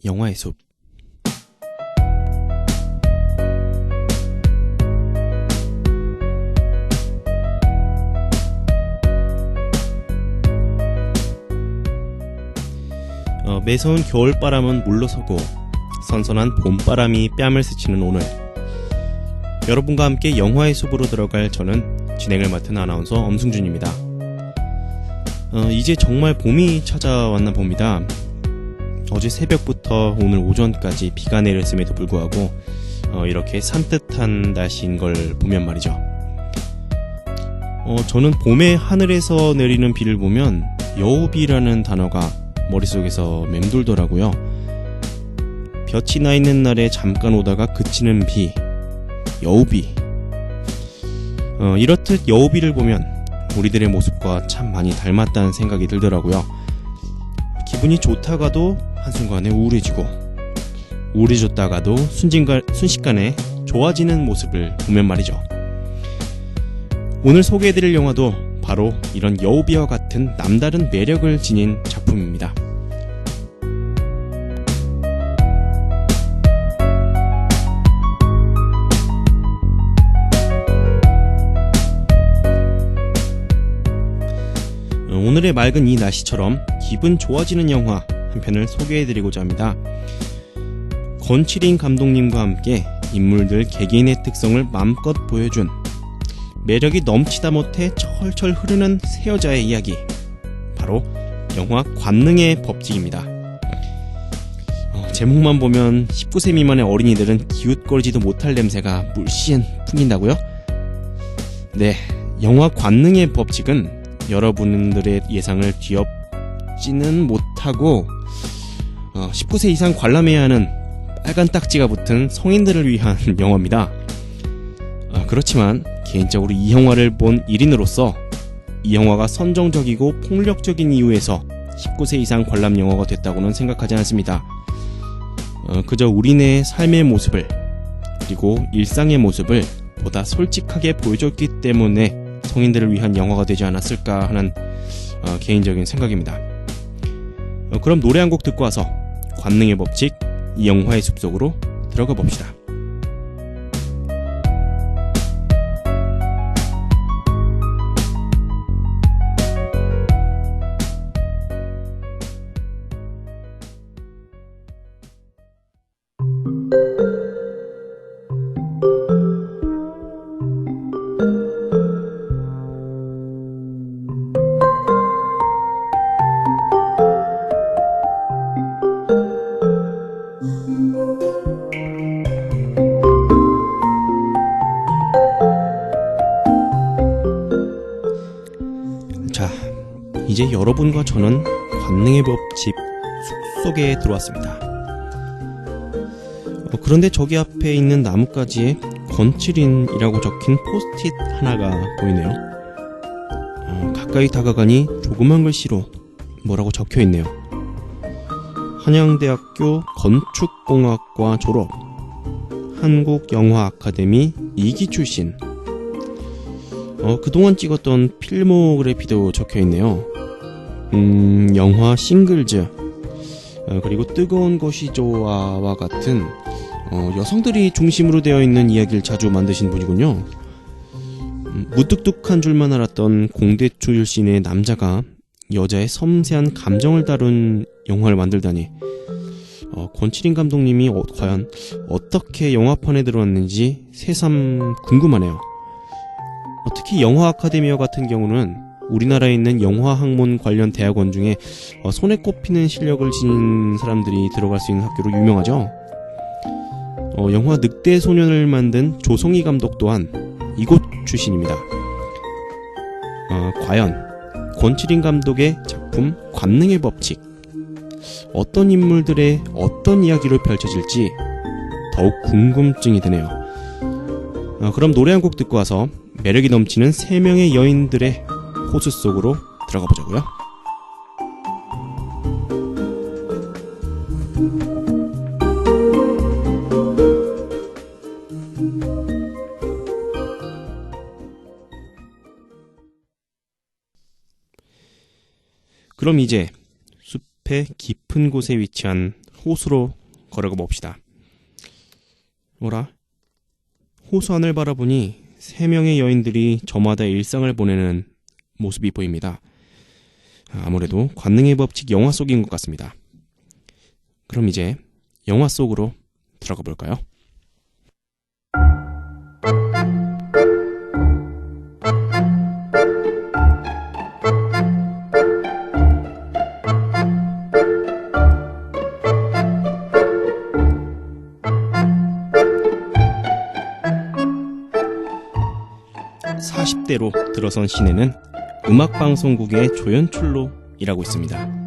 영화의 숲. 매서운 겨울바람은 물러서고 선선한 봄바람이 뺨을 스치는 오늘, 여러분과 함께 영화의 숲으로 들어갈 저는 진행을 맡은 아나운서 엄승준입니다. 이제 정말 봄이 찾아왔나 봅니다. 어제 새벽부터 오늘 오전까지 비가 내렸음에도 불구하고 이렇게 산뜻한 날씨인 걸 보면 말이죠. 저는 봄에 하늘에서 내리는 비를 보면 여우비라는 단어가 머릿속에서 맴돌더라고요. 볕이 나 있는 날에 잠깐 오다가 그치는 비, 여우비. 이렇듯 여우비를 보면 우리들의 모습과 참 많이 닮았다는 생각이 들더라고요. 기분이 좋다가도 한순간에 우울해지고, 우울해졌다가도 순식간에 좋아지는 모습을 보면 말이죠. 오늘 소개해드릴 영화도 바로 이런 여우비와 같은 남다른 매력을 지닌 작품입니다. 오늘의 맑은 이 날씨처럼 기분 좋아지는 영화 한 편을 소개해드리고자 합니다. 권칠인 감독님과 함께 인물들 개개인의 특성을 마음껏 보여준, 매력이 넘치다 못해 철철 흐르는 새 여자의 이야기, 바로 영화 관능의 법칙입니다. 제목만 보면 19세 미만의 어린이들은 기웃거리지도 못할 냄새가 물씬 풍긴다고요? 네, 영화 관능의 법칙은 여러분들의 예상을 뒤엎지는 못하고 19세 이상 관람해야 하는 빨간 딱지가 붙은 성인들을 위한 영화입니다. 그렇지만 개인적으로 이 영화를 본 1인으로서 이 영화가 선정적이고 폭력적인 이유에서 19세 이상 관람 영화가 됐다고는 생각하지 않습니다. 그저 우리네 삶의 모습을, 그리고 일상의 모습을 보다 솔직하게 보여줬기 때문에 성인들을 위한 영화가 되지 않았을까 하는 개인적인 생각입니다. 그럼 노래 한 곡 듣고 와서 관능의 법칙, 이 영화의 숲속으로 들어가 봅시다. 자, 이제 여러분과 저는 관능의 법칙 숲속에 들어왔습니다. 그런데 저기 앞에 있는 나뭇가지에 권칠인이라고 적힌 포스트잇 하나가 보이네요. 가까이 다가가니 조그만 글씨로 뭐라고 적혀있네요. 한양대학교 건축공학과 졸업, 한국영화아카데미 2기 출신. 그동안 찍었던 필모그래피도 적혀있네요. 영화 싱글즈, 그리고 뜨거운 것이 좋아와 같은 여성들이 중심으로 되어 있는 이야기를 자주 만드신 분이군요. 무뚝뚝한 줄만 알았던 공대 출신의 남자가 여자의 섬세한 감정을 다룬 영화를 만들다니, 권칠인 감독님이 과연 어떻게 영화판에 들어왔는지 새삼 궁금하네요. 특히 영화 아카데미와 같은 경우는 우리나라에 있는 영화학문 관련 대학원 중에 손에 꼽히는 실력을 지닌 사람들이 들어갈 수 있는 학교로 유명하죠. 영화 늑대소년을 만든 조성희 감독 또한 이곳 출신입니다. 과연 권칠인 감독의 작품 관능의 법칙, 어떤 인물들의 어떤 이야기로 펼쳐질지 더욱 궁금증이 드네요. 그럼 노래 한 곡 듣고 와서 매력이 넘치는 3명의 여인들의 호수 속으로 들어가 보자고요. 그럼 이제 숲의 깊은 곳에 위치한 호수로 걸어가 봅시다. 뭐라? 호수 안을 바라보니 3명의 여인들이 저마다 일상을 보내는 모습이 보입니다. 아무래도 관능의 법칙 영화 속인 것 같습니다. 그럼 이제 영화 속으로 들어가 볼까요? 40대로 들어선 시내는 음악방송국의 조연출로 일하고 있습니다.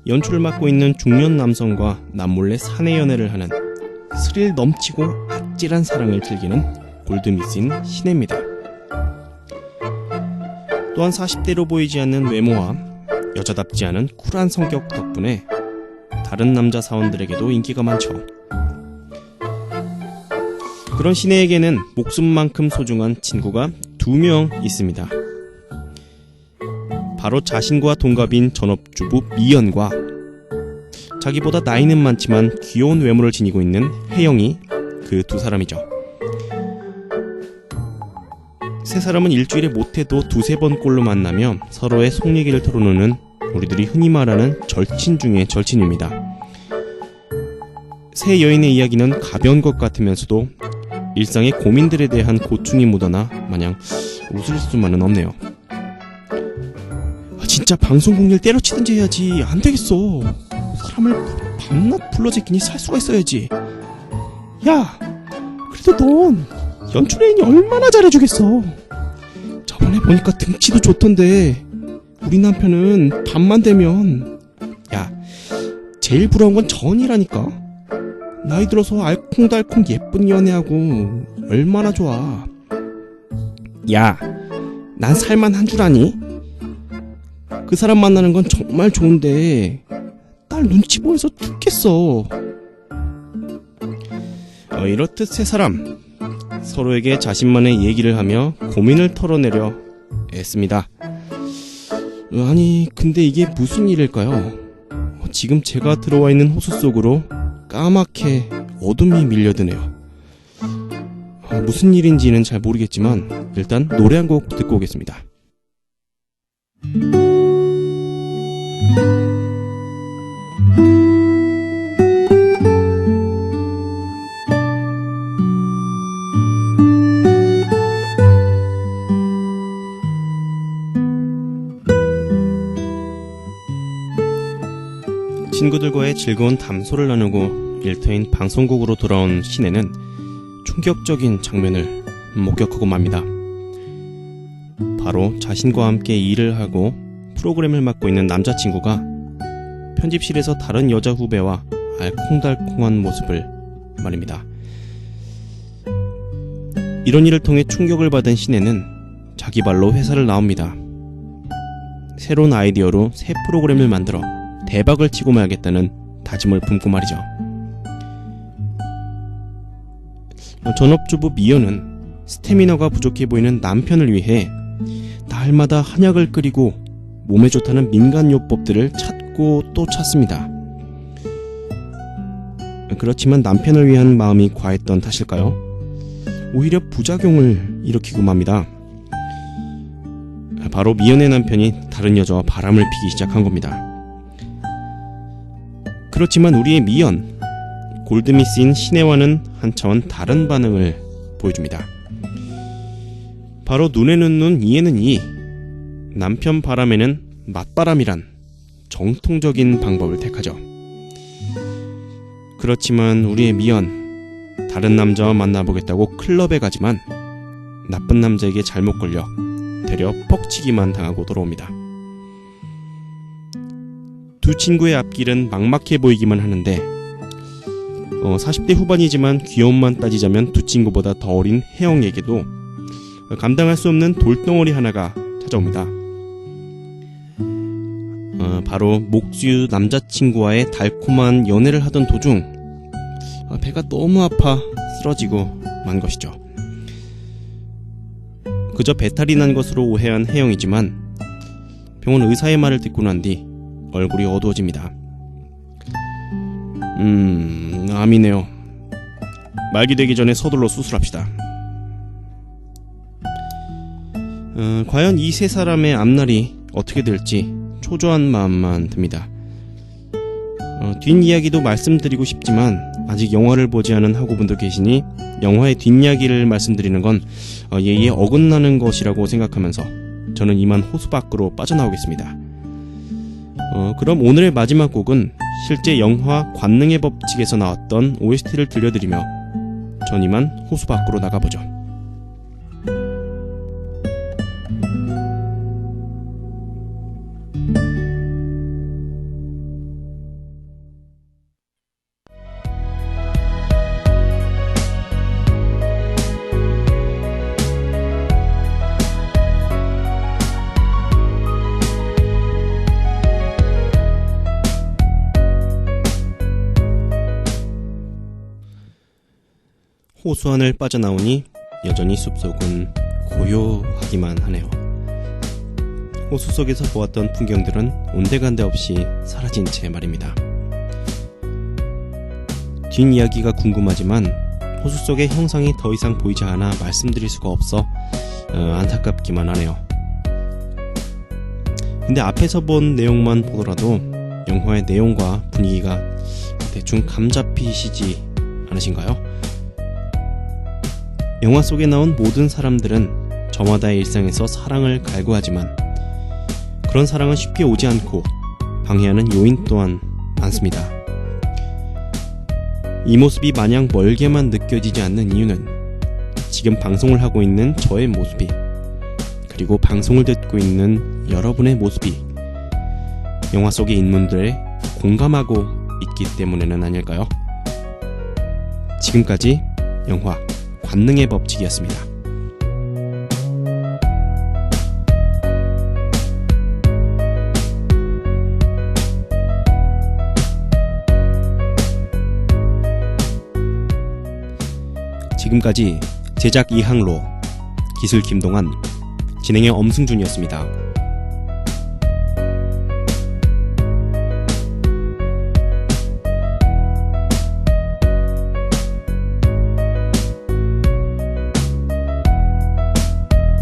연출을 맡고 있는 중년 남성과 남몰래 사내 연애를 하는 스릴 넘치고 아찔한 사랑을 즐기는 골드미스인 시내입니다. 또한 40대로 보이지 않는 외모와 여자답지 않은 쿨한 성격 덕분에 다른 남자 사원들에게도 인기가 많죠. 그런 시내에게는 목숨만큼 소중한 친구가 2명 있습니다. 바로 자신과 동갑인 전업주부 미연과 자기보다 나이는 많지만 귀여운 외모를 지니고 있는 혜영이, 그 2사람이죠. 3사람은 일주일에 못해도 2-3번 꼴로 만나며 서로의 속 얘기를 털어놓는 우리들이 흔히 말하는 절친 중의 절친입니다. 3 여인의 이야기는 가벼운 것 같으면서도 일상의 고민들에 대한 고충이 묻어나 마냥 웃을 수만은 없네요. 진짜 방송국 일 때려치든지 해야지. 안 되겠어. 사람을 밤낮 불러제끼니 살 수가 있어야지. 야, 그래도 넌 연출애인이 얼마나 잘해주겠어. 저번에 보니까 등치도 좋던데 우리 남편은 밤만 되면. 야, 제일 부러운 건 전이라니까. 나이 들어서 알콩달콩 예쁜 연애하고 얼마나 좋아. 야, 난 살만한 줄 아니? 그 사람 만나는 건 정말 좋은데 딸 눈치 보여서 죽겠어. 이렇듯 3사람 서로에게 자신만의 얘기를 하며 고민을 털어내려 애씁니다. 아니, 근데 이게 무슨 일일까요? 지금 제가 들어와 있는 호수 속으로 까맣게 어둠이 밀려드네요. 무슨 일인지는 잘 모르겠지만 일단 노래 한 곡 듣고 오겠습니다. 친구들과의 즐거운 담소를 나누고 일터인 방송국으로 돌아온 시내는 충격적인 장면을 목격하고 맙니다. 바로 자신과 함께 일을 하고 프로그램을 맡고 있는 남자친구가 편집실에서 다른 여자 후배와 알콩달콩한 모습을 말입니다. 이런 일을 통해 충격을 받은 시내는 자기 발로 회사를 나옵니다. 새로운 아이디어로 새 프로그램을 만들어 대박을 치고 말겠다는 다짐을 품고 말이죠. 전업주부 미연은 스태미너가 부족해 보이는 남편을 위해 날마다 한약을 끓이고 몸에 좋다는 민간요법들을 찾고 또 찾습니다. 그렇지만 남편을 위한 마음이 과했던 탓일까요? 오히려 부작용을 일으키고 맙니다. 바로 미연의 남편이 다른 여자와 바람을 피기 시작한 겁니다. 그렇지만 우리의 미연, 골드미스인 시내와는 한 차원 다른 반응을 보여줍니다. 바로 눈에는 눈, 이에는 이. 남편 바람에는 맞바람이란 정통적인 방법을 택하죠. 그렇지만 우리의 미연, 다른 남자와 만나보겠다고 클럽에 가지만 나쁜 남자에게 잘못 걸려 되려 퍽치기만 당하고 돌아옵니다. 2 친구의 앞길은 막막해 보이기만 하는데 40대 후반이지만 귀여움만 따지자면 2 친구보다 더 어린 혜영에게도 감당할 수 없는 돌덩어리 하나가 찾아옵니다. 바로 목수 남자친구와의 달콤한 연애를 하던 도중 배가 너무 아파 쓰러지고 만 것이죠. 그저 배탈이 난 것으로 오해한 혜영이지만 병원 의사의 말을 듣고 난 뒤 얼굴이 어두워집니다. 암이네요. 말기 되기 전에 서둘러 수술합시다. 과연 이 세 사람의 앞날이 어떻게 될지 초조한 마음만 듭니다. 뒷이야기도 말씀드리고 싶지만 아직 영화를 보지 않은 학우분도 계시니 영화의 뒷이야기를 말씀드리는 건 예의에 어긋나는 것이라고 생각하면서 저는 이만 호수 밖으로 빠져나오겠습니다. 그럼 오늘의 마지막 곡은 실제 영화 관능의 법칙에서 나왔던 OST를 들려드리며 전 이만 호수 밖으로 나가보죠. 호수 안을 빠져나오니 여전히 숲속은 고요하기만 하네요. 호수 속에서 보았던 풍경들은 온데간데 없이 사라진 채 말입니다. 뒷이야기가 궁금하지만 호수 속의 형상이 더 이상 보이지 않아 말씀드릴 수가 없어 안타깝기만 하네요. 근데 앞에서 본 내용만 보더라도 영화의 내용과 분위기가 대충 감잡히시지 않으신가요? 영화 속에 나온 모든 사람들은 저마다의 일상에서 사랑을 갈구하지만 그런 사랑은 쉽게 오지 않고 방해하는 요인 또한 많습니다. 이 모습이 마냥 멀게만 느껴지지 않는 이유는 지금 방송을 하고 있는 저의 모습이 그리고 방송을 듣고 있는 여러분의 모습이 영화 속의 인물들에 공감하고 있기 때문에는 아닐까요? 지금까지 영화 관능의 법칙이었습니다. 지금까지 제작 이항로, 기술 김동환, 진행의 엄승준이었습니다.